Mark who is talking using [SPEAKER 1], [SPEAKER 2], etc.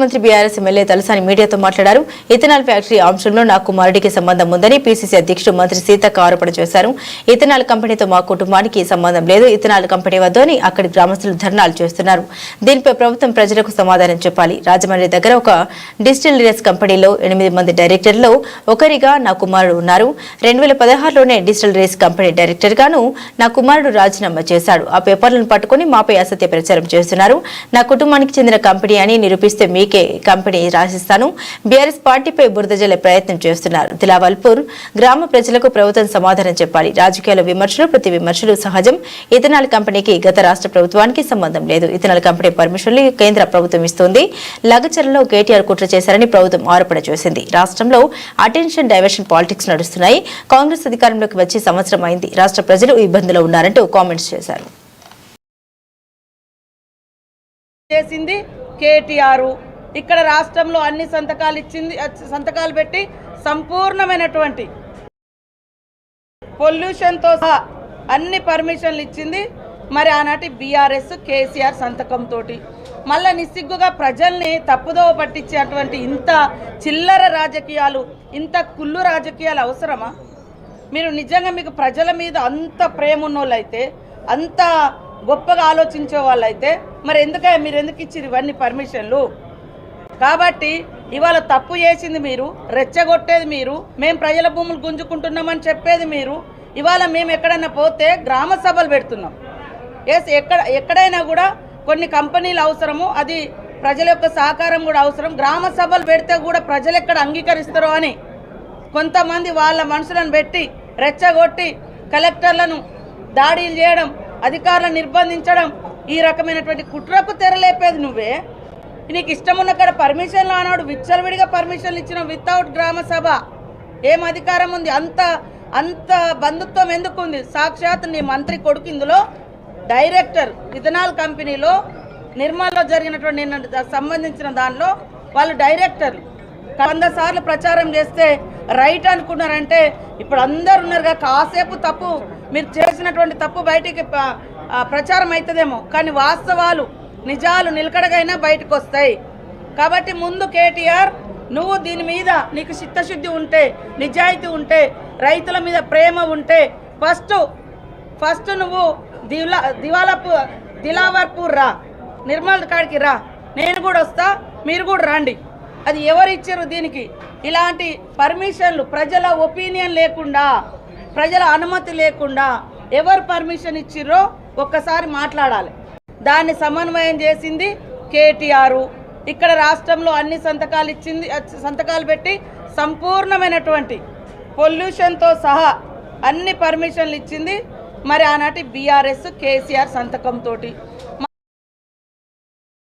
[SPEAKER 1] మంత్రి BRS MLA Talasani మీడియాతో మాట్లాడారు. ఇథనాల్ ఫ్యాక్టరీ అంశంలో నా కుమారుడికి సంబంధం ఉందని పీసీసీ అధ్యక్షుడు మంత్రి సీతక్క ఆరోపణ చేశారు. ఇథనాల్ కంపెనీతో మా కుటుంబానికి సంబంధం లేదు. ఇథనాల్ కంపెనీ వద్దని అక్కడి గ్రామస్తులు ధర్నాలు చేస్తున్నారు. దీనిపై ప్రభుత్వం ప్రజలకు సమాధానం చెప్పాలి. రాజమండ్రి దగ్గర ఒక డిస్టిలరీస్ కంపెనీలో 8 మంది డైరెక్టర్లో ఒకరిగా నా కుమారుడు ఉన్నారు. 2016లోనే డిస్టిలరీస్ కంపెనీ డైరెక్టర్ గాను నా కుమారుడు రాజీనామా చేశాడు. ఆ పేపర్లను పట్టుకుని మాపై అసత్య ప్రచారం చేస్తున్నారు. నా కుటుంబానికి చెందిన కంపెనీ అని నిరూపిస్తే కంపెనీ రాసిస్తాను. బీఆర్ఎస్ పార్టీపై బురద జల్లే ప్రయత్నం చేస్తున్నారు. దిలావల్పూర్ గ్రామ ప్రజలకు ప్రభుత్వం సమాధానం చెప్పాలి. రాజకీయాల విమర్శలు ప్రతి విమర్శలు సహజం. ఇథనాల్ కంపెనీకి గత రాష్ట్ర ప్రభుత్వానికి సంబంధం లేదు. ఇథనాల్ కంపెనీ పర్మిషన్లు కేంద్ర ప్రభుత్వం ఇస్తోంది. లగచర్లలో కేటీఆర్ కుట్ర చేశారని ప్రభుత్వం ఆరోపణ చేసింది. రాష్ట్రంలో అటెన్షన్ డైవర్షన్ పాలిటిక్స్ నడుస్తున్నాయి. కాంగ్రెస్ అధికారంలోకి వచ్చి సంవత్సరం అయింది. రాష్ట్ర ప్రజలు ఇబ్బందులు ఉన్నారంటూ కామెంట్స్ చేశారు.
[SPEAKER 2] కేటీఆర్ ఇక్కడ రాష్ట్రంలో అన్ని సంతకాలు పెట్టి సంపూర్ణమైనటువంటి పొల్యూషన్తో సహా అన్ని పర్మిషన్లు ఇచ్చింది. మరి ఆనాటి బీఆర్ఎస్ కేసీఆర్ సంతకంతో మళ్ళా నిస్సిగ్గుగా ప్రజల్ని తప్పుదోవ పట్టించేటువంటి ఇంత చిల్లర రాజకీయాలు, ఇంత కుళ్ళు రాజకీయాలు అవసరమా? మీరు నిజంగా మీకు ప్రజల మీద అంత ప్రేమ ఉన్నోళ్ళైతే, అంత గొప్పగా ఆలోచించే వాళ్ళైతే మరి మీరు ఎందుకు ఇచ్చిరు ఇవన్నీ పర్మిషన్లు? కాబట్టి ఇవాళ తప్పు చేసింది మీరు, రెచ్చగొట్టేది మీరు, మేము ప్రజల భూములు గుంజుకుంటున్నామని చెప్పేది మీరు. ఇవాళ మేము ఎక్కడైనా పోతే గ్రామ సభలు పెడుతున్నాం. ఎక్కడైనా కూడా కొన్ని కంపెనీలు అవసరము, అది ప్రజల యొక్క సహకారం కూడా అవసరం. గ్రామ సభలు పెడితే కూడా ప్రజలు ఎక్కడ అంగీకరిస్తారో అని కొంతమంది వాళ్ళ మనుషులను పెట్టి రెచ్చగొట్టి కలెక్టర్లను దాడులు చేయడం, అధికారులను నిర్బంధించడం, ఈ రకమైనటువంటి కుట్రకు తెరలేపేది నువ్వే. నీకు ఇష్టం ఉన్న కాడ పర్మిషన్లు అన్నాడు, విచ్చలవిడిగా పర్మిషన్లు ఇచ్చిన వితౌట్ గ్రామ సభ ఏం అధికారం ఉంది? అంత బంధుత్వం ఎందుకు ఉంది? సాక్షాత్ నీ మంత్రి కొడుకు ఇందులో డైరెక్టర్, ఇథనాల్ కంపెనీలో నిర్మల్లో జరిగినటువంటి సంబంధించిన దానిలో వాళ్ళు డైరెక్టర్లు. 100 సార్లు ప్రచారం చేస్తే రైట్ అనుకున్నారంటే ఇప్పుడు అందరు ఉన్నారుగా, కాసేపు తప్పు మీరు చేసినటువంటి తప్పు బయటికి ప్రచారం అవుతుందేమో, కానీ వాస్తవాలు నిజాలు నిలకడగైనా బయటకు వస్తాయి. కాబట్టి ముందు కేటీఆర్, నువ్వు దీని మీద నీకు చిత్తశుద్ధి ఉంటే, నిజాయితీ ఉంటే, రైతుల మీద ప్రేమ ఉంటే ఫస్ట్ నువ్వు దిలావర్పూర్ రా, నిర్మల్ కాడికి రా, నేను కూడా వస్తా, మీరు కూడా రండి. అది ఎవరు ఇచ్చారు దీనికి? ఇలాంటి పర్మిషన్లు ప్రజల ఒపీనియన్ లేకుండా, ప్రజల అనుమతి లేకుండా ఎవరు పర్మిషన్ ఇచ్చిర్రో ఒక్కసారి మాట్లాడాలి. దాన్ని సమన్వయం చేసింది కేటీఆర్. ఇక్కడ రాష్ట్రంలో అన్ని సంతకాలు పెట్టి సంపూర్ణమైనటువంటి పొల్యూషన్తో సహా అన్ని పర్మిషన్లు ఇచ్చింది. మరి ఆనాటి బీఆర్ఎస్ కేసీఆర్ సంతకంతో